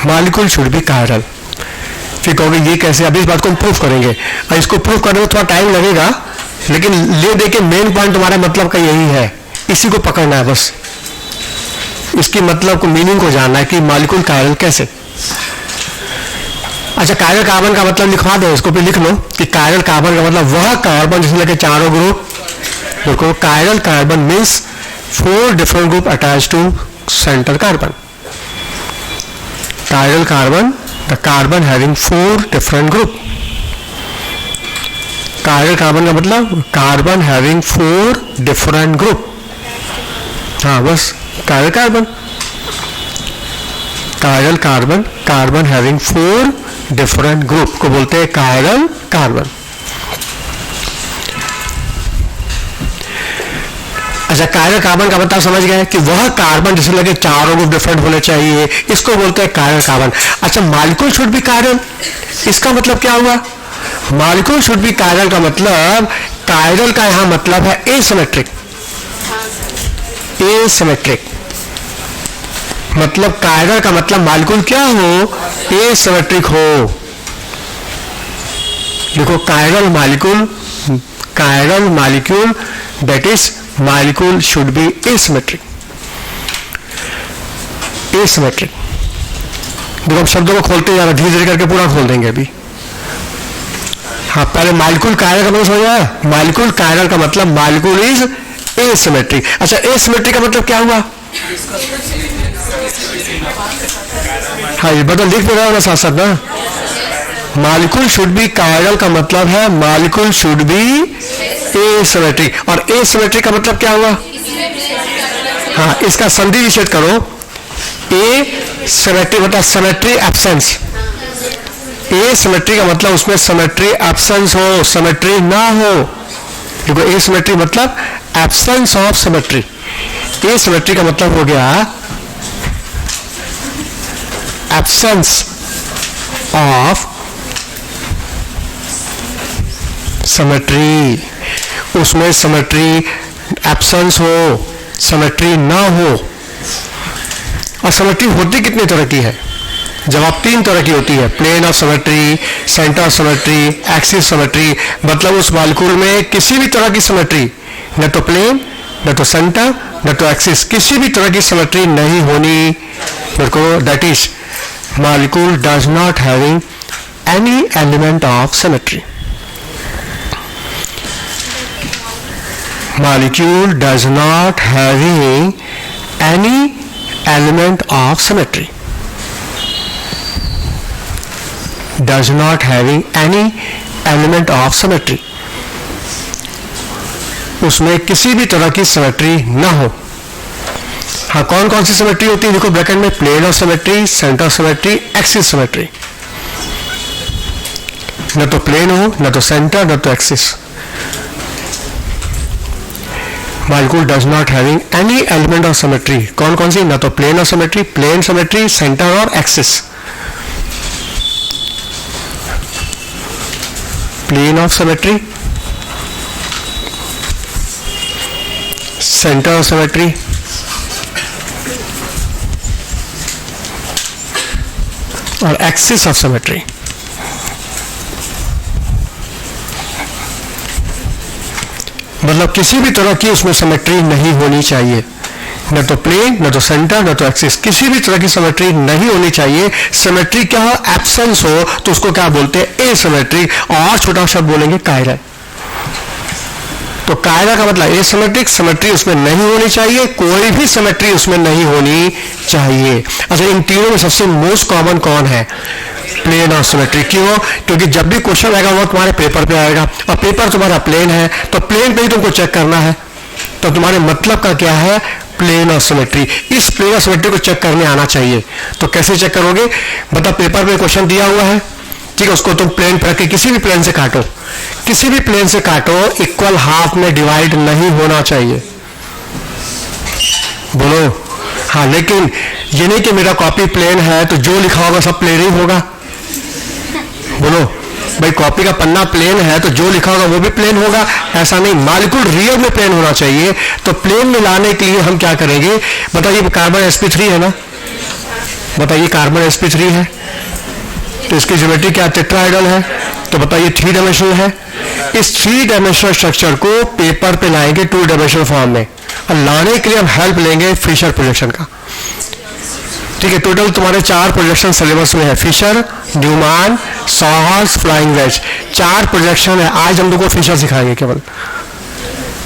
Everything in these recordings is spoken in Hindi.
Molecule should be chiral. फिर कहोगे ये कैसे, अभी इस बात को हम प्रूफ करेंगे, और इसको प्रूफ करने में थोड़ा टाइम लगेगा, लेकिन ले दे के मेन पॉइंट तुम्हारा मतलब का यही है, इसी को पकड़ना है बस, इसकी मतलब को मीनिंग को जानना है कि मॉलिक्यूल कायरल कैसे। अच्छा, कायरल कार्बन का मतलब लिखवा दो, इसको भी लिख लो कि कायरल कार्बन का मतलब वह कार्बन जिसमें लगे चारों ग्रुप। देखो, chiral carbon means 4 different group attach to centre carbon. Chiral carbon, the carbon having 4 different group. Chiral carbon का मतलब कार्बन हैविंग 4 डिफरेंट ग्रुप। हाँ बस, chiral carbon, chiral carbon, carbon having 4 different group को बोलते हैं कायरल कार्बन। अच्छा, कायरल कार्बन का मतलब समझ गए कि वह कार्बन जिसमें लगे चारों ग्रुप डिफरेंट होने चाहिए, इसको बोलते हैं कायरल कार्बन। अच्छा, मॉलिक्यूल शुड बी कायरल, इसका मतलब क्या हुआ? मॉलिक्यूल शुड बी कायरल का मतलब, कायरल का यहां मतलब है एसिमेट्रिक। एसिमेट्रिक मतलब कायरल का मतलब मॉलिक्यूल क्या हो? एसिमेट्रिक हो। देखो, chiral molecule, chiral molecule, that is molecule should be asymmetric. Asymmetric. देखो, हम शब्दों को खोलते जा रहे, धीरे धीरे करके पूरा खोल देंगे अभी। हाँ, पहले मॉलिक्यूल कायरल का मतलब समझ, मॉलिक्यूल कायरल का मतलब मॉलिक्यूल इज एसिमेट्रिक। अच्छा, एसिमेट्रिक का मतलब क्या हुआ? हाँ, ये बदल लिख भी रहा होगा साथ साथ ना। मॉलिक्यूल शुड बी कायरल का मतलब है मॉलिक्यूल शुड बी एसिमेट्रिक। और एसिमेट्रिक का मतलब क्या हुआ? हाँ, इसका संधि विच्छेद करो। ए सिमेट्री मतलब सिमेट्री एब्सेंस। ए सिमेट्री का मतलब उसमें सिमेट्री एब्सेंस हो, सिमेट्री ना हो। देखो, ए सिमेट्री मतलब absence of symmetry. A symmetry का मतलब हो गया एब्सेंस ऑफ सिमेट्री। उसमें सिमेट्री एब्सेंस हो, सिमेट्री ना हो। और सिमेट्री होती कितने तरह की है? जवाब 3 तरह की होती है, plane of symmetry, centre of symmetry, axis symmetry. मतलब उस मॉलिक्यूल में किसी भी तरह की सिमेट्री, न तो प्लेन, न तो सेंटर, न तो एक्सिस, किसी भी तरह की सिमेट्री नहीं होनी। देखो, that is molecule does not having any element of symmetry. Molecule does not having any element of symmetry. Does not having any element of symmetry. उसमें किसी भी तरह की सिमेट्री ना हो। हाँ, कौन कौन सी सिमेट्री होती है? देखो, ब्रैकेट में plane of symmetry, centre of symmetry, axis symmetry. न तो प्लेन हो, न तो सेंटर, न तो axis. Molecule does not having any element of symmetry. कौन कौन सी? न तो plane of symmetry, plane symmetry, centre और axis. Plane of symmetry, centre of symmetry, और एक्सिस ऑफ सिमेट्री। मतलब किसी भी तरह की उसमें सिमेट्री नहीं होनी चाहिए, न तो प्लेन, न तो सेंटर, न तो एक्सिस, किसी भी तरह की सिमेट्री नहीं होनी चाहिए। सिमेट्री क्या हो? एब्सेंस हो, तो उसको क्या बोलते हैं? एसिमेट्री। और छोटा शब्द बोलेंगे कायरल। तो कायरल का मतलब एसिमेट्रिक, सिमेट्री उसमें नहीं होनी चाहिए, कोई भी सिमेट्री उसमें नहीं होनी चाहिए। अच्छा, इन तीनों में सबसे मोस्ट कॉमन कौन है? प्लेन और सिमेट्री। क्यों? क्योंकि जब भी क्वेश्चन आएगा वो तुम्हारे पेपर पे आएगा, और पेपर तुम्हारा प्लेन है, तो प्लेन पे ही तुमको चेक करना है। तो तुम्हारे मतलब का क्या है? प्लेन और सिमेट्री। इस प्लेन और सिमेट्री को चेक करने आना चाहिए। तो कैसे चेक करोगे? मतलब पेपर में क्वेश्चन दिया हुआ है, ठीक है, उसको तुम प्लेन पर रख के किसी भी प्लेन से काटो, किसी भी प्लेन से काटो, इक्वल हाफ में डिवाइड नहीं होना चाहिए। बोलो हाँ। लेकिन ये नहीं कि मेरा कॉपी प्लेन है तो जो लिखा होगा सब प्लेन ही होगा। बोलो भाई, कॉपी का पन्ना प्लेन है तो जो लिखा होगा वो भी प्लेन होगा, ऐसा नहीं। मॉलिक्यूल रियल में प्लेन होना चाहिए। तो प्लेन में लाने के लिए हम क्या करेंगे? बताइए, कार्बन sp3 है ना, बताइए कार्बन sp3 है, तो इसकी ज्योमेट्री क्या टेट्राहेड्रल है, तो बताइए 3 डायमेंशनल है। इस 3 डायमेंशनल स्ट्रक्चर को पेपर पे लाएंगे 2 डायमेंशनल फॉर्म में, और लाने के लिए हम हेल्प लेंगे फिशर प्रोजेक्शन का। ठीक है, टोटल तुम्हारे 4 प्रोजेक्शन सिलेबस में है, Fischer, Newman, sawhorse, flying wedge, 4 projection है। आज हम लोग को फिशर सिखाएंगे केवल।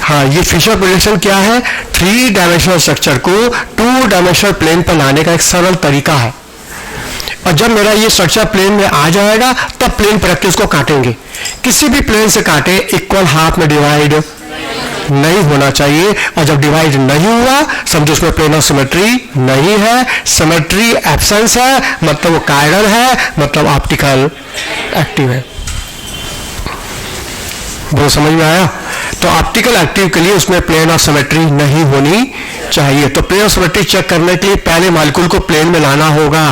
हाँ, ये फिशर प्रोजेक्शन क्या है, 3 डायमेंशनल स्ट्रक्चर को 2 डायमेंशनल प्लेन पर लाने का एक सरल तरीका है। और जब मेरा ये स्ट्रक्चर प्लेन में आ जाएगा तब प्लेन पर रख के उसको काटेंगे। किसी भी प्लेन से काटे इक्वल हाफ में डिवाइड नहीं होना चाहिए, और जब डिवाइड नहीं हुआ समझो उसमें प्लेन ऑफ सिमेट्री नहीं है, सिमेट्री एब्सेंस है, मतलब वो कायरल है, मतलब ऑप्टिकल एक्टिव है। वो समझ में आया? तो ऑप्टिकल एक्टिव के लिए उसमें प्लेन ऑफ सिमेट्री नहीं होनी चाहिए। तो प्लेन ऑफ सिमेट्री चेक करने के लिए पहले मॉलिक्यूल को प्लेन में लाना होगा,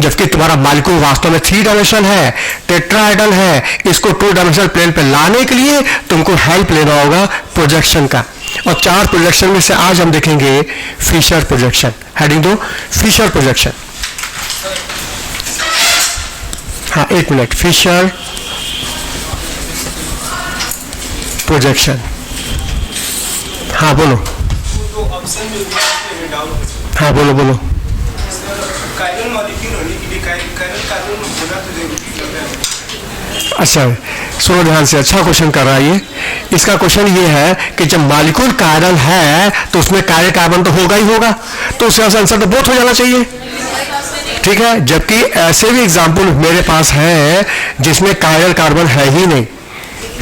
जबकि तुम्हारा मॉलिक्यूल वास्तव में 3 डायमेंशन है, टेट्राहेड्रल है। इसको 2 डायमेंशनल प्लेन पे लाने के लिए तुमको हेल्प लेना होगा प्रोजेक्शन का। और 4 प्रोजेक्शन में से आज हम देखेंगे फिशर प्रोजेक्शन। हेडिंग दो, फिशर प्रोजेक्शन। हाँ, 1 मिनट, फिशर प्रोजेक्शन। हाँ बोलो। हाँ बोलो बोलो। अच्छा, सुनो ध्यान से, अच्छा क्वेश्चन कर रहा है ये। इसका क्वेश्चन ये है कि जब मॉलिक्यूल कायरल है तो उसमें कायरल कार्बन तो होगा ही होगा, तो उसका आंसर तो बोथ हो जाना चाहिए। ठीक है, जबकि ऐसे भी एग्जाम्पल मेरे पास है जिसमें कायरल कार्बन है ही नहीं,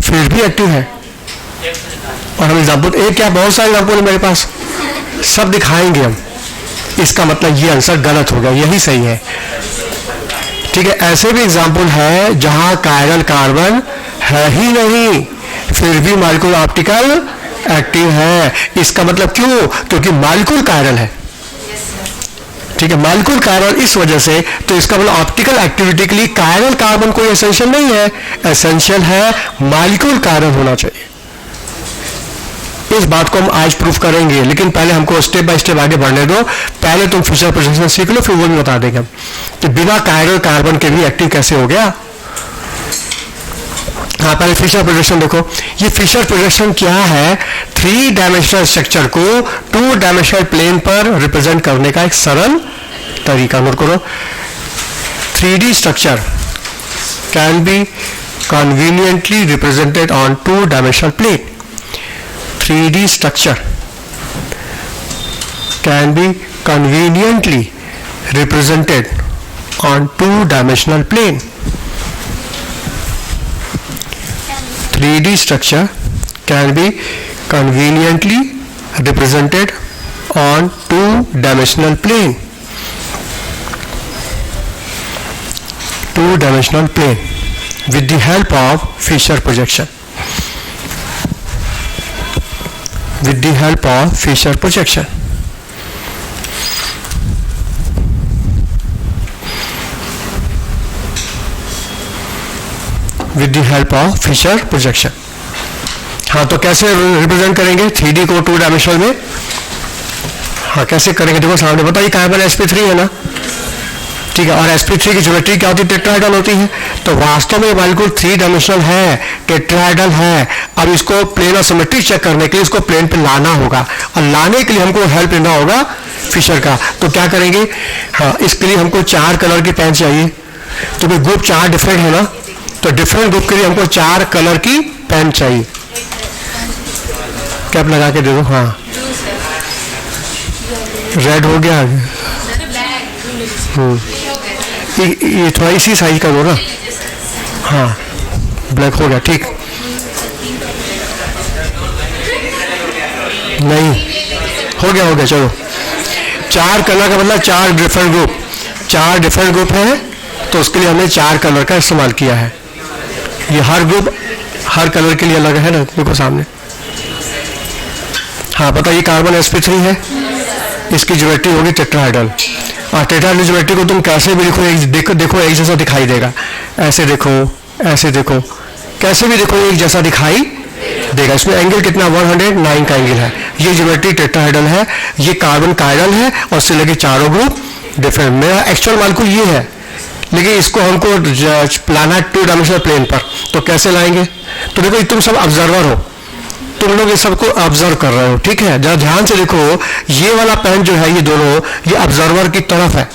फिर भी एक्टिव है। और हम एग्जाम्पल, एक क्या बहुत सारे एग्जाम्पल है मेरे पास, सब दिखाएंगे हम। इसका मतलब ये आंसर गलत हो गया, यही सही है। ठीक है, ऐसे भी एग्जाम्पल है जहां कायरल कार्बन है ही नहीं, फिर भी मॉलिक्यूल ऑप्टिकल एक्टिव है। इसका मतलब क्यों? क्योंकि मॉलिक्यूल कायरल है। ठीक है, मॉलिक्यूल कायरल इस वजह से, तो इसका मतलब ऑप्टिकल एक्टिविटी के लिए कायरल कार्बन कोई एसेंशियल नहीं है, एसेंशियल है मॉलिक्यूल कायरल होना चाहिए। इस बात को हम आज प्रूफ करेंगे, लेकिन पहले हमको स्टेप बाय स्टेप आगे बढ़ने दो। पहले तुम फिशर प्रोजेक्शन सीख लो, फिर वो भी बता देंगे कि बिना कायरल कार्बन के भी एक्टिव कैसे हो गया। हाँ, पहले फिशर प्रोजेक्शन देखो। ये फिशर प्रोजेक्शन क्या है? 3 डायमेंशनल स्ट्रक्चर को 2 डायमेंशनल प्लेन पर रिप्रेजेंट करने का एक सरल तरीका। नोट करो, 3D structure can be conveniently represented on 2 dimensional plane. 3D structure can be conveniently represented on 2-dimensional plane. 3D structure can be conveniently represented on 2-dimensional plane. 2-dimensional plane with the help of Fisher projection. With the help of Fisher projection. With the help of Fisher projection. हाँ, तो कैसे रिप्रेजेंट करेंगे 3D को 2 डायमेंशनल में? हाँ, कैसे करेंगे? देखो सामने, बताइए कार्बन sp3 है ना? ठीक है, और sp3 की ज्योमेट्री क्या होती है? टेट्राहेड्रल होती है। तो वास्तव में मॉलिक्यूल 3 डायमेंशनल है, टेट्राहेड्रल है। अब इसको प्लेन ऑफ सिमेट्री चेक करने के लिए इसको प्लेन पे लाना होगा, और लाने के लिए हमको हेल्प लेना होगा फिशर का। तो क्या करेंगे? हाँ, इसके लिए हमको 4 कलर की पेन चाहिए। तो भाई ग्रुप 4 डिफरेंट है ना, तो डिफरेंट ग्रुप के लिए हमको 4 कलर की पेन चाहिए। कैप लगा के दे दो। हाँ, रेड हो गया। ये थोड़ा इसी साइज का दो ना। हाँ, ब्लैक हो गया, ठीक। नहीं, हो गया, चलो। 4 कलर का मतलब 4 डिफरेंट ग्रुप, 4 डिफरेंट ग्रुप है, तो उसके लिए हमने 4 कलर का इस्तेमाल किया है। ये हर ग्रुप हर कलर के लिए अलग है ना, देखो सामने। हाँ, पता ये कार्बन sp3 है, इसकी ज्योमेट्री होगी टेट्राहेड्रल। और टेट्राहेड्रल ज्योमेट्री को तुम कैसे भी देखो एक जैसा दिखाई देगा। ऐसे देखो, ऐसे देखो, कैसे भी देखो एक जैसा दिखाई देगा। इसमें एंगल कितना? 109 का एंगल है। ये ज्योमेट्री टेट्राहेड्रल है, ये कार्बन कायरल है, और इससे लगे चारों ग्रुप डिफरेंट, मेरा एक्चुअल मालिक्यूल ये है, लेकिन इसको हमको लाना है 2 डायमेंशनल प्लेन पर, तो कैसे लाएंगे? तो देखो तुम सब ऑब्जर्वर हो, तुम लोग ये सबको ऑब्जर्व कर रहे हो, ठीक है? जरा ध्यान से देखो, ये वाला पेन जो है, ये दोनों, ये ऑब्जर्वर की तरफ है,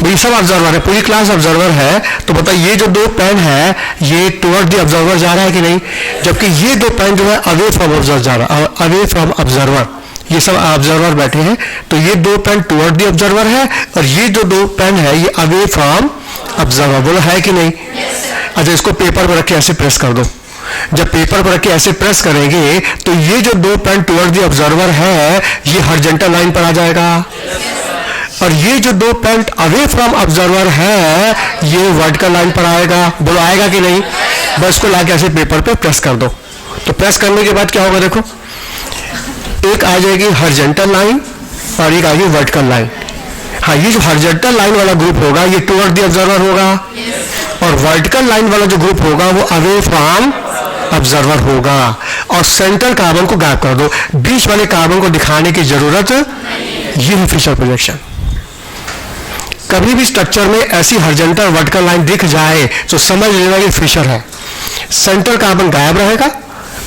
ये सब ऑब्जर्वर है, पूरी क्लास ऑब्जर्वर है। तो बताइए ये जो 2 पेन है ये टुवर्ड द ऑब्जर्वर जा रहा है कि नहीं? जबकि ये 2 पेन जो है अवे फ्रॉम ऑब्जर्वर जा रहा है, अवे फ्रॉम ऑब्जर्वर, ये सब ऑब्जर्वर बैठे हैं, तो ये 2 पेन टुवर्ड द ऑब्जर्वर है और ये जो 2 पेन है ये अवे फ्रॉम ऑब्जर्वर। बोलो है कि नहीं? अच्छा, इसको पेपर पर रख के ऐसे प्रेस कर दो। जब पेपर पर रख के ऐसे प्रेस करेंगे तो ये जो 2 पेन टुवर्ड द ऑब्जर्वर है ये हॉरिजॉन्टल लाइन पर आ जाएगा, और ये जो 2 पेन अवे फ्रॉम ऑब्जर्वर है ये वर्टिकल लाइन पर आएगा। बोलो आएगा कि नहीं? बस इसको लाके ऐसे पेपर पे प्रेस कर दो। तो प्रेस करने के बाद क्या होगा? देखो, एक आ जाएगी हॉरिजॉन्टल लाइन और एक आ जाएगी वर्टिकल लाइन। हाँ, ये जो हॉरिजॉन्टल लाइन वाला ग्रुप होगा ये टुवर्ड द ऑब्जर्वर होगा, और वर्टिकल लाइन वाला जो ग्रुप होगा वो अवे फ्रॉम ऑब्जर्वर होगा। और सेंट्रल कार्बन को गायब कर दो, बीच वाले कार्बन को दिखाने की जरूरत, ये है फिशर प्रोजेक्शन। कभी भी स्ट्रक्चर में ऐसी हॉरिजॉन्टल वर्टिकल लाइन दिख जाए तो समझ लेना ये फिशर है। सेंट्रल कार्बन गायब रहेगा,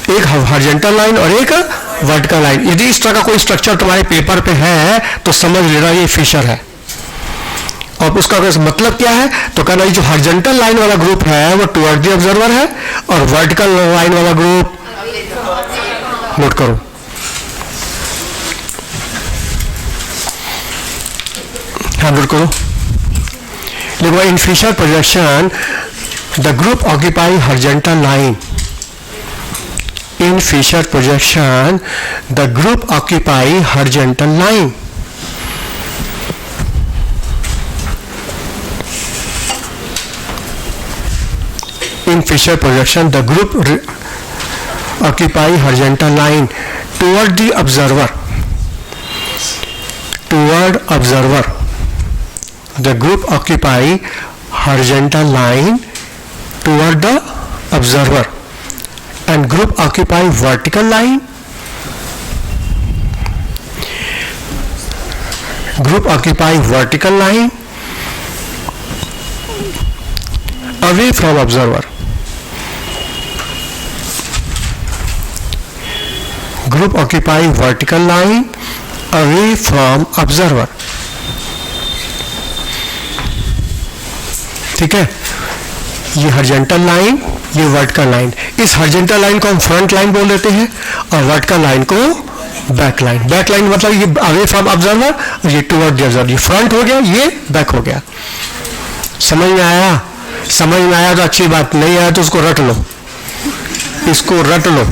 एक हॉरिजॉन्टल लाइन और एक वर्टिकल लाइन। यदि इस तरह का कोई स्ट्रक्चर तुम्हारे पेपर पे है तो समझ लेना ये फिशर है। और उसका मतलब क्या है? तो कहना ये जो हॉरिजॉन्टल लाइन वाला ग्रुप है वो टुवर्ड द ऑब्जर्वर है और वर्टिकल लाइन वाला ग्रुप, नोट करो, हाँ नोट करो, देखो, in Fisher projection the group occupy horizontal line. In Fisher projection the group occupy horizontal line. In Fisher projection the group occupy horizontal line toward the observer, toward observer. The group occupy horizontal line toward the observer, and group occupy vertical line, group occupy vertical line away from observer, group occupy vertical line away from observer। ठीक है, ये हॉरिजॉन्टल लाइन, ये वर्टिकल लाइन। इस हॉरिजॉन्टल लाइन को हम फ्रंट लाइन बोल देते हैं और वर्टिकल लाइन को बैक लाइन। बैक लाइन मतलब ये अवे फ्रॉम ऑब्जर्वर और ये टुवर्ड द ऑब्जर्वर। ये फ्रंट हो गया, ये बैक हो गया। समझ में आया? समझ में आया तो अच्छी बात, नहीं आया तो उसको रट लो, इसको रट लो,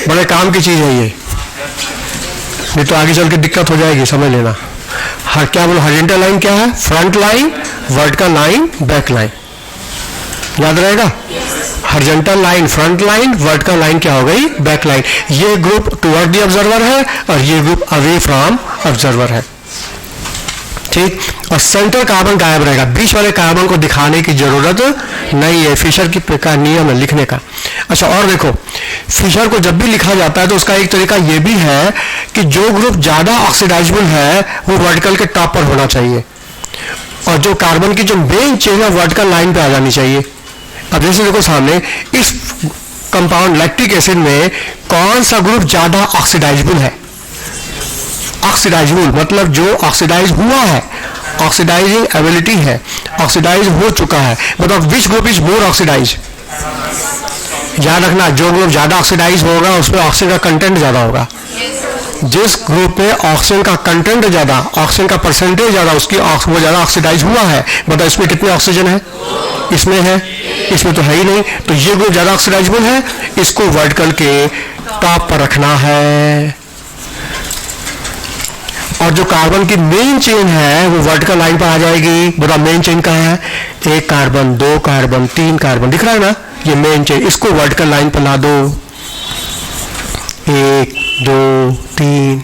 बड़े काम की चीज है ये, नहीं तो आगे चल के दिक्कत हो जाएगी, समझ लेना। हर क्या बोलो, हॉरिजॉन्टल लाइन क्या है? Front line, vertical line, back line. याद रहेगा? Horizontal line front line, vertical line क्या हो गई? Back line. ये ग्रुप टुवर्ड द ऑब्जर्वर है और ये ग्रुप अवे फ्रॉम ऑब्जर्वर है, ठीक। और सेंट्रल कार्बन गायब रहेगा, बीच वाले कार्बन को दिखाने की जरूरत नहीं है। फिशर की प्रकार नियम है लिखने का। अच्छा, और देखो, फिशर को जब भी लिखा जाता है तो उसका एक तरीका यह भी है कि जो ग्रुप ज्यादा ऑक्सीडाइजेबल है वो वर्टिकल के टॉप पर होना चाहिए और जो कार्बन की जो मेन चेन है वर्टिकल लाइन पे आ जानी चाहिए। अब जैसे देखो सामने, इस कंपाउंड लैक्टिक एसिड में कौन सा ग्रुप ज्यादा ऑक्सीडाइजेबल है? ऑक्सीडाइजेबल मतलब जो ऑक्सीडाइज हुआ है, ऑक्सीडाइजिंग एबिलिटी है, ऑक्सीडाइज हो चुका है। मतलब which group is more oxidise? याद रखना, जो ग्रुप ज्यादा ऑक्सीडाइज होगा उसमें ऑक्सीजन का कंटेंट ज्यादा होगा। जिस ग्रुप में ऑक्सीजन का कंटेंट ज्यादा, ऑक्सीजन का परसेंटेज ज्यादा, उसकी वो ज्यादा ऑक्सीडाइज हुआ है। बताओ इसमें कितने ऑक्सीजन है? इसमें है, इसमें तो है ही नहीं। तो ये ग्रुप ज्यादा ऑक्सीडाइजेबल है, इसको वर्टिकल के टॉप पर रखना है। और जो कार्बन की मेन चेन है वो वर्टिकल लाइन पर आ जाएगी। बताओ मेन चेन कहाँ है? एक कार्बन, दो कार्बन, तीन कार्बन, दिख रहा है ना? ये मेन चेन, इसको वर्टिकल लाइन पर ला दो। एक, दो, तीन,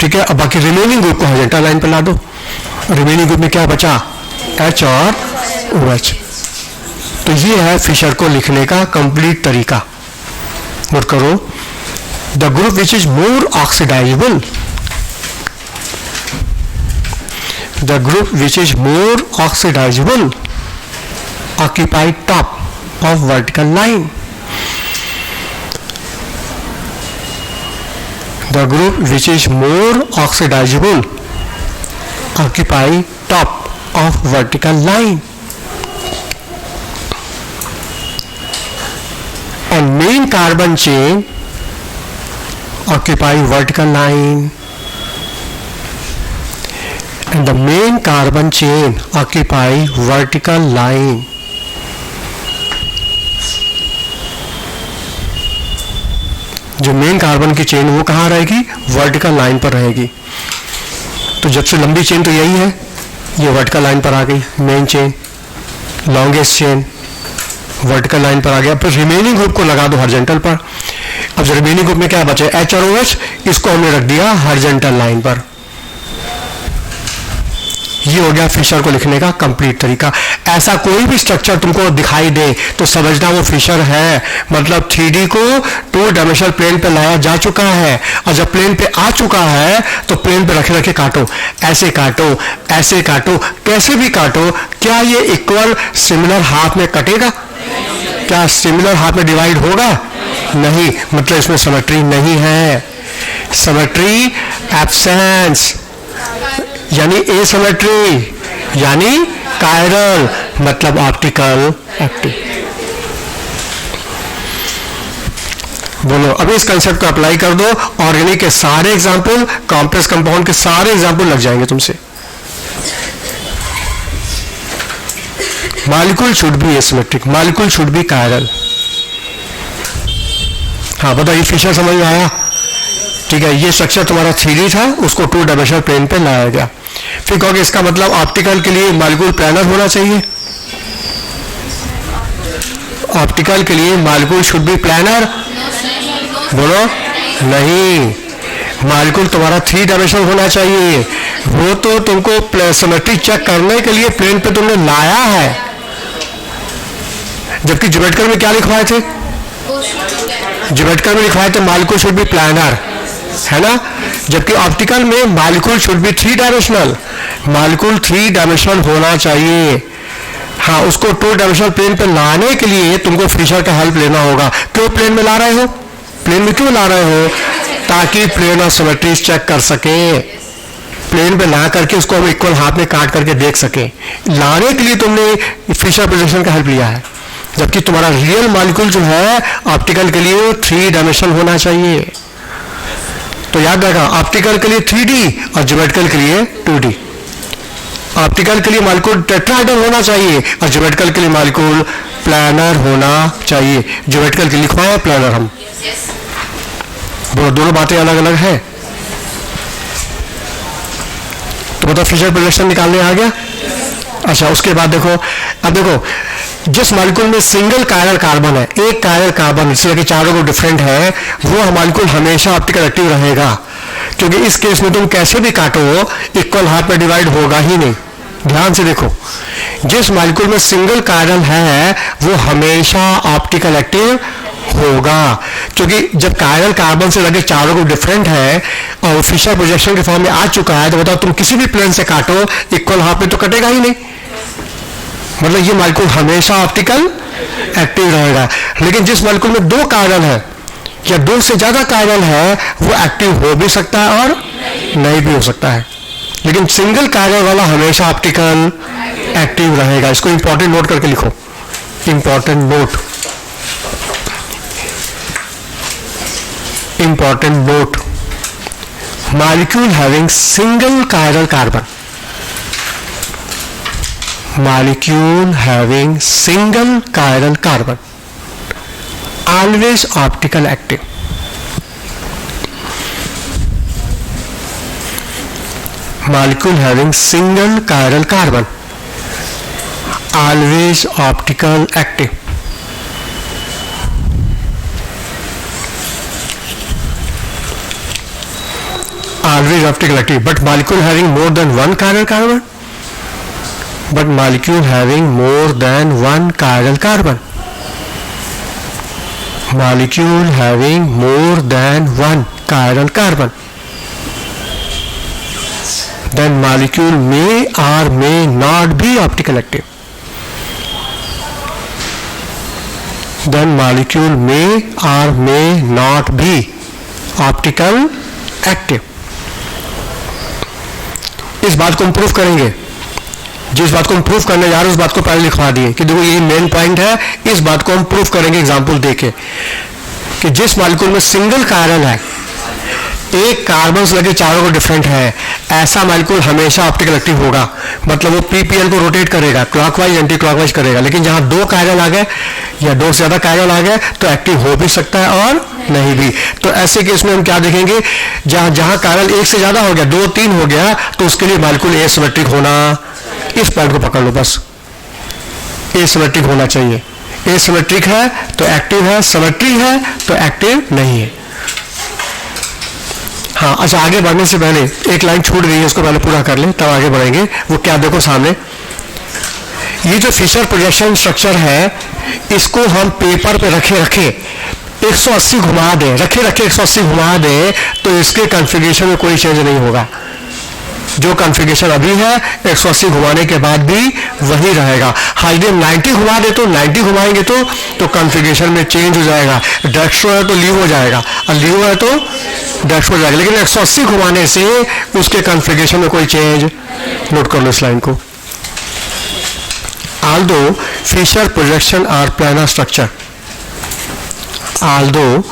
ठीक है। अब बाकी रिमेनिंग ग्रुप को हॉरिजॉन्टल लाइन पर ला दो। रिमेनिंग ग्रुप में क्या बचा? H और OH। तो ये है फिशर को लिखने का कंप्लीट तरीका। नोट करो, The group which is more oxidizable, the group which is more oxidizable occupy top of vertical line. The group which is more oxidizable occupy top of vertical line. And main carbon chain occupy vertical line. And the main carbon chain occupy vertical line. जो मेन कार्बन की चेन वो कहाँ रहेगी? वर्टिकल लाइन पर रहेगी. तो जब से लंबी चेन तो यही है, ये वर्टिकल लाइन पर आ गई. Main chain, longest chain vertical line पर आ गया. फिर रिमेनिंग ग्रुप को लगा दो हॉरिजॉन्टल पर. अब जो रिमेनिंग ग्रुप में क्या बचे? एच और OH, इसको हमने रख दिया हॉरिजॉन्टल लाइन पर. ये हो गया फिशर को लिखने का कंप्लीट तरीका. ऐसा कोई भी स्ट्रक्चर तुमको दिखाई दे तो समझना वो फिशर है. मतलब 3D को 2 डायमेंशनल प्लेन पे लाया जा चुका है, और जब प्लेन पे आ चुका है तो प्लेन पे रखे रखे काटो. ऐसे काटो, ऐसे काटो, कैसे भी काटो. क्या ये इक्वल सिमिलर हाफ में कटेगा? क्या सिमिलर हाफ में डिवाइड होगा? नहीं. मतलब इसमें सिमेट्री नहीं है. सिमेट्री एब्सेंस, यानी एसिमेट्री, यानी कायरल, मतलब ऑप्टिकल एक्टिव. बोलो अभी इस कंसेप्ट को अप्लाई कर दो. ऑर्गेनिक के सारे एग्जांपल, कॉम्प्लेक्स कंपाउंड के सारे एग्जांपल लग जाएंगे तुमसे. Molecule should be asymmetric, molecule should be chiral. हाँ बताओ, ये फीचर समझ में आया? ठीक है. ये स्ट्रक्चर तुम्हारा 3D था, उसको 2 डायमेंशनल प्लेन पे लाया गया. फिर कहोगे इसका मतलब ऑप्टिकल के लिए मॉलिक्यूल प्लानर होना चाहिए. ऑप्टिकल के लिए मॉलिक्यूल शुड बी प्लानर. बोलो नहीं. मॉलिक्यूल तुम्हारा 3 डायमेंशनल होना चाहिए. वो तो तुमको सिमेट्री चेक करने के लिए प्लेन पे तुमने लाया है. जबकि ज्योमेट्रिकल में क्या लिखवाए थे? ज्योमेट्रिकल में लिखवाए थे मॉलिक्यूल शुड बी प्लानर, है ना. जबकि ऑप्टिकल में molecule should be 3 dimensional. Molecule 3 dimensional होना चाहिए. हाँ, उसको 2 डायमेंशनल प्लेन पे लाने के लिए तुमको फिशर का हेल्प लेना होगा. क्यों प्लेन में ला रहे हो? प्लेन में क्यों ला रहे हो? ताकि प्लेन ऑफ सिमेट्री चेक कर सके. प्लेन पे ला करके उसको हम इक्वल हाथ में काट करके देख सके. लाने के लिए तुमने फिशर प्रोजेक्शन का हेल्प लिया है. जबकि तुम्हारा रियल मॉलिक्यूल जो है ऑप्टिकल के लिए 3 डायमेंशनल होना चाहिए. तो याद रखा, ऑप्टिकल के लिए 3D और ज्योमेट्रिकल के लिए 2D. ऑप्टिकल के लिए मॉलिक्यूल टेट्राहेड्रल होना चाहिए और ज्योमेट्रिकल के लिए मॉलिक्यूल प्लानर होना चाहिए. ज्योमेट्रिकल के लिखवाया प्लानर हम. दोनों बातें अलग अलग है. तो मतलब फिशर प्रोजेक्शन निकालने आ गया. अच्छा, उसके बाद देखो, अब देखो जिस मॉलिक्यूल में सिंगल कायरल कार्बन है, एक कायरल कार्बन इसलिए कि चारों को डिफरेंट है, वो मॉलिक्यूल हमेशा ऑप्टिकल एक्टिव रहेगा. क्योंकि इस केस में तुम कैसे भी काटो इक्वल हाफ में डिवाइड होगा ही नहीं. ध्यान से देखो, जिस मॉलिक्यूल में सिंगल कायरल है वो हमेशा ऑप्टिकल एक्टिव होगा. क्योंकि जब कायरल कार्बन से लगे चारों को डिफरेंट है और फिशर प्रोजेक्शन के फॉर्म में आ चुका है, तो बताओ तुम किसी भी प्लेन से काटो इक्वल हाफ में तो कटेगा ही नहीं. मतलब ये मॉलिक्यूल हमेशा ऑप्टिकल एक्टिव रहेगा. लेकिन जिस मॉलिक्यूल में 2 कायरल है या 2 से ज्यादा कायरल है, वो एक्टिव हो भी सकता है और नहीं भी हो सकता है. लेकिन सिंगल कायरल वाला हमेशा ऑप्टिकल एक्टिव रहेगा. इसको इंपॉर्टेंट नोट करके लिखो. Important note, important note. Molecule having single chiral carbon, molecule having single chiral carbon always optical active. Molecule having single chiral carbon always optical active. Always optical active, but molecule having more than one chiral carbon. But molecule having more than one chiral carbon. molecule having more than one chiral carbon, then molecule may or may not be optical active. Then molecule may or may not be optical active. इस बात को हम प्रूफ करेंगे, जिस बात को हम प्रूफ करने जा रहे हैं उस बात को पहले लिखवा दिए कि देखो ये मेन पॉइंट है, इस बात को हम प्रूफ करेंगे एग्जांपल देके कि जिस मॉलिक्यूल में सिंगल कार्बन है, एक कार्बन लगे चारों को डिफरेंट है, ऐसा मॉलिक्यूल हमेशा ऑप्टिकल एक्टिव होगा। मतलब वो पीपीएल को रोटेट करेगा, क्लॉकवाइज एंटी क्लॉकवाइज करेगा। लेकिन जहां दो कार्बन आ गए या दो से ज्यादा कार्बन आ गए तो एक्टिव हो भी सकता है और नहीं भी। तो ऐसे केस में हम क्या देखेंगे, जहां कार्बन एक से ज्यादा हो गया, दो तीन हो गया, तो उसके लिए मॉलिक्यूल एसिमेट्रिक होना, इस पॉइंट को पकड़ लो बस, एसिमेट्रिक होना चाहिए। एसिमेट्रिक है तो एक्टिव है, सिमेट्री है तो एक्टिव नहीं है। हाँ, अच्छा, आगे बढ़ने से पहले एक लाइन छूट गई है, उसको पहले पूरा कर ले तब आगे बढ़ेंगे। वो क्या, देखो सामने ये जो फिशर प्रोजेक्शन स्ट्रक्चर है, इसको हम पेपर पे रखे 180 घुमा दे, रखे 180 घुमा दे, तो इसके कॉन्फ़िगरेशन में कोई चेंज नहीं होगा। जो कॉन्फ़िगरेशन अभी है 180 घुमाने के बाद भी वही रहेगा। हाँ, यदि 90 घुमा दे तो 90 घुमाएंगे तो कॉन्फ़िगरेशन में चेंज हो जाएगा। डेक्स्ट्रो है तो लीव हो जाएगा, और लीव है तो डेक्स्ट्रो हो जाएगा। लेकिन 180 घुमाने से उसके कॉन्फ़िगरेशन में कोई चेंज, नोट कर लो इस लाइन को। Although Fisher projection are planar structure, although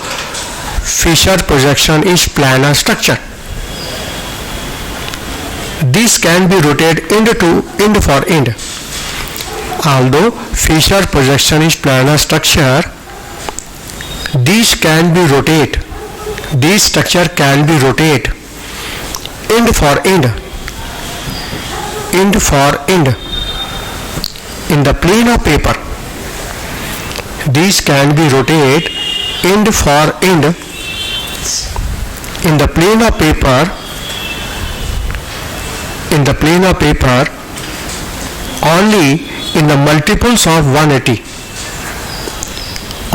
Fisher projection is planar structure, this can be rotated end to end for end. Although Fisher projection is planar structure, this can be rotated. This structure can be rotated end for end, end for end. In the plane of paper, these can be rotated end for end. In the plane of paper, in the plane of paper, only in the multiples of 180.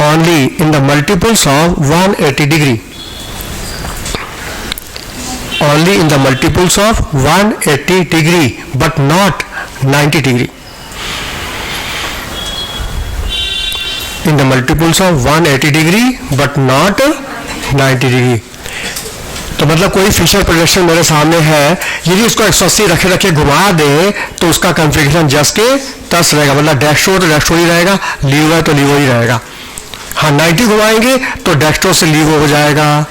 Only in the multiples of 180 degree. Only in the multiples of 180 degree, but not 90 degree. In the multiples of 180 degree but not 90 degree. तो मतलब कोई फिशर प्रोजेक्शन मेरे सामने है, यदि उसको 180 रखे घुमा दे तो उसका कॉन्फ़िगरेशन जस के तस रहेगा। मतलब डेक्स्ट्रो तो डेक्स्ट्रो ही रहेगा, लीव है तो लीव ही रहेगा। हाँ, 90 घुमाएंगे तो डेक्स्ट्रो से लीव हो जाएगा।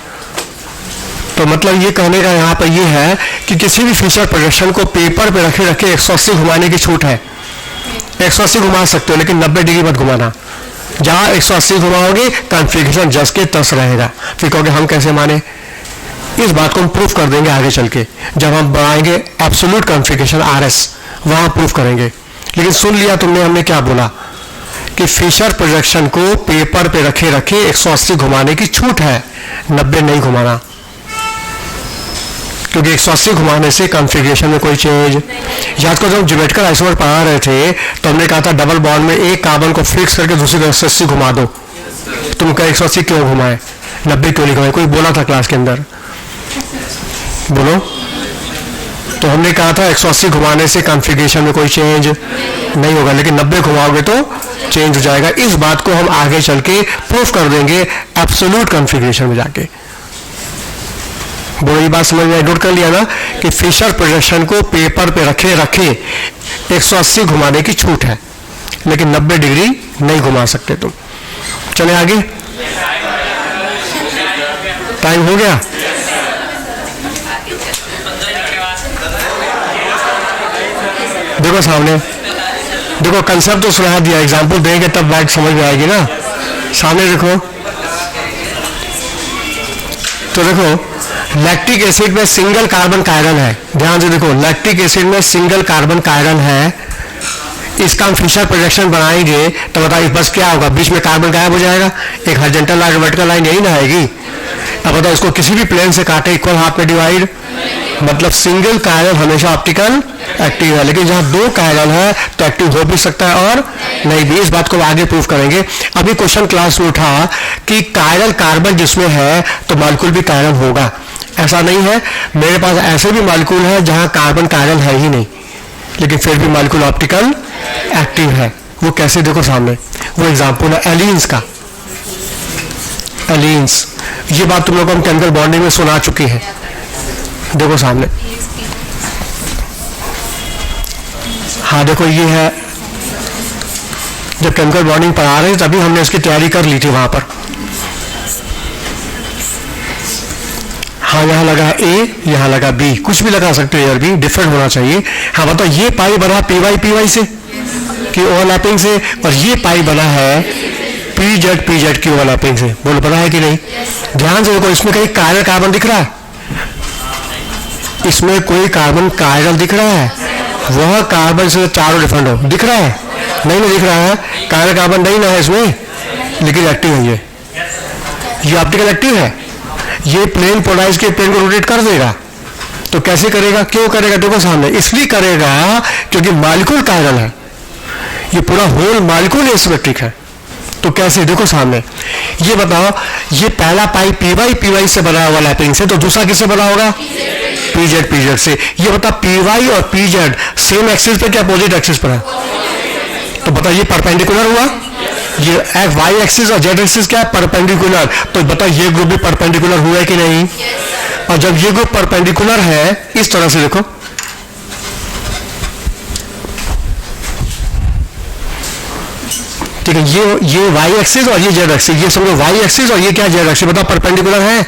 तो मतलब ये कहने का यहाँ पर ये है कि किसी भी फिशर प्रोजेक्शन को पेपर पे रखे 180 घुमाने की छूट है। 180 घुमा सकते हो, लेकिन 90 डिग्री मत घुमाना। जहां 180 घुमाओगे कॉन्फ़िगरेशन जस के तस रहेगा। फिर कहोगे हम कैसे माने, इस बात को हम प्रूफ कर देंगे आगे चल के, जब हम बनाएंगे एब्सोल्यूट कॉन्फ़िगरेशन RS, वहां प्रूफ करेंगे। लेकिन सुन लिया तुमने, हमने क्या बोला कि फिशर प्रोजेक्शन को पेपर पे रखे 180 घुमाने की छूट है, 90 नहीं घुमाना, क्योंकि 180 घुमाने से कॉन्फ़िगरेशन में कोई चेंज। याद करो जब ज्योमेट्रिकल आइसोमर पढ़ा रहे थे तो हमने कहा था डबल बॉन्ड में एक कार्बन को फिक्स करके दूसरी को 180 घुमा दो। तुम कहे 180 क्यों घुमाए, 90 क्यों नहीं घुमाए, कोई बोला था क्लास के अंदर, बोलो। तो हमने कहा था 180 घुमाने से कॉन्फ़िगरेशन में कोई चेंज नहीं होगा, लेकिन 90 घुमाओगे तो चेंज हो जाएगा। इस बात को हम आगे चल के प्रूफ कर देंगे एब्सोल्यूट कॉन्फ़िगरेशन में जाके। बोलो, ये बात समझ में, नोट कर लिया ना कि फिशर प्रोजेक्शन को पेपर पे रखे 180 घुमाने की छूट है, लेकिन 90 डिग्री नहीं घुमा सकते तुम। चले आगे, टाइम हो गया। देखो सामने, देखो कंसेप्ट तो सुना दिया, एग्जाम्पल देंगे तब बात समझ में आएगी ना। सामने देखो, तो देखो लैक्टिक एसिड में सिंगल कार्बन का आयरन है, ध्यान से देखो, लैक्टिक एसिड में सिंगल कार्बन का आयरन है। इसका हम फिशर प्रोजेक्शन बनाएंगे तो बताइए बस क्या होगा, बीच में कार्बन गायब हो जाएगा, एक हॉरिजॉन्टल लाइन वर्टिकल लाइन यही ना आएगी। अब बताओ इसको किसी भी प्लेन से काटे इक्वल हाफ में डिवाइड, मतलब सिंगल कायरल हमेशा ऑप्टिकल एक्टिव है, लेकिन जहां दो कायरल है तो एक्टिव हो भी सकता है और नहीं भी, इस बात को आगे प्रूव करेंगे। अभी क्वेश्चन क्लास में उठा कि कायरल कार्बन जिसमें है तो मॉलिक्यूल भी कायरल होगा। ऐसा नहीं है, मेरे पास ऐसे भी मॉलिक्यूल है जहां कार्बन कायरल है ही नहीं, लेकिन फिर भी मॉलिक्यूल ऑप्टिकल एक्टिव है। वो कैसे, देखो सामने, वो एग्जांपल है एलीन्स का। एलीन्स, ये बात तुम लोगों को हम केमिकल बॉन्डिंग में सुना चुकी है। देखो सामने, हाँ देखो ये है, जब केमिकल बॉन्डिंग पढ़ा रहे थे तभी हमने इसकी तैयारी कर ली थी वहां पर। हाँ यहाँ लगा है ए, यहाँ लगा बी, कुछ भी लगा सकते हो यार, बी डिफरेंट होना चाहिए। हाँ बताओ, ये पाई बना पी वाई से की ओवरलैपिंग से, और ये पाई बना है पी जेड की ओवरलैपिंग से। बोलो पता है कि नहीं? ध्यान से देखो, इसमें कहीं कायरल कार्बन दिख रहा है? इसमें कोई कार्बन कायरल दिख रहा है? वह कार्बन से चारों डिफरेंट हो दिख रहा है? नहीं दिख रहा है, कायरल कार्बन नहीं ना है इसमें, लेकिन एक्टिव है ये ऑप्टिकल एक्टिव है। ये प्लेन पोलराइज के प्लेन को रोटेट कर देगा। तो कैसे करेगा, क्यों करेगा? देखो सामने, इसलिए करेगा क्योंकि मॉलिक्यूल कायरल है, ये पूरा होल मॉलिक्यूल एसिमेट्रिक है। तो कैसे, देखो सामने, ये बताओ, ये पहला पाई पी वाई से बना हुआ लैपिंग से, तो दूसरा किससे बना होगा? पी जेड से। ये बता, पी वाई और पी जेड सेम एक्सिस पे क्या अपोजिट एक्सिस पर है? तो बता, ये परपेंडिकुलर हुआ, ये वाई एक्सिस और जेड एक्सिस क्या है? परपेंडिकुलर। तो बता, ये ग्रुप भी परपेंडिकुलर हुआ है कि नहीं? और जब ये ग्रुप परपेंडिकुलर है, इस तरह से देखो, ठीक है, ये वाई एक्सिस और ये जेड एक्सिस, ये समझो वाई एक्सिस और ये क्या जेड एक्सिस, बताओ परपेंडिकुलर है।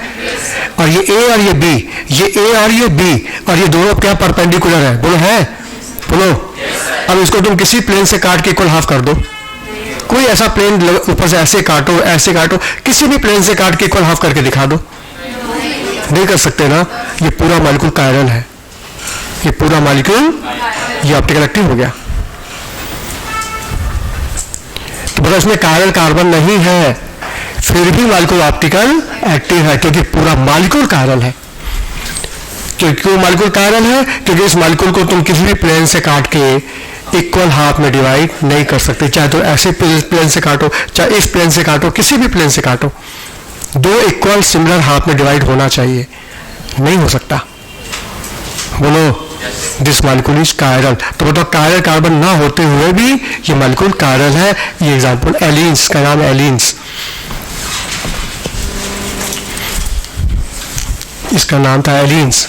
और ये ए और ये बी, ये ए और ये बी, और ये दोनों क्या परपेंडिकुलर है? बोलो है, बोलो। अब इसको तुम किसी प्लेन से काट के इक्वल हाफ कर दो, कोई ऐसा प्लेन ऊपर से ऐसे काटो, किसी भी प्लेन से काट के इक्वल हाफ करके दिखा दो, नहीं कर सकते ना। ये पूरा मॉलिक्यूल कायरल है, ये पूरा मॉलिक्यूल ये ऑप्टिकल एक्टिव हो गया। तो बता, इसमें कायरल कार्बन नहीं है, फिर भी मॉलिक्यूल ऑप्टिकल एक्टिव है, क्योंकि पूरा मॉलिक्यूल कायरल है। क्यों मॉलिक्यूल कायरल है? क्योंकि इस मॉलिक्यूल को तुम किसी भी प्लेन से काट के इक्वल हाफ में डिवाइड नहीं कर सकते, चाहे तो ऐसे प्लेन से काटो, चाहे इस प्लेन से काटो, किसी भी प्लेन से काटो, दो इक्वल सिमिलर हाफ में डिवाइड होना चाहिए, नहीं हो सकता। बोलो, दिस मॉलिक्यूल इज कायरल। तो बताओ, कायरल कार्बन ना होते हुए भी ये मॉलिक्यूल कायरल है। ये एग्जांपल एलीन्स का नाम है, एलीन्स, इसका नाम था एलीन्स।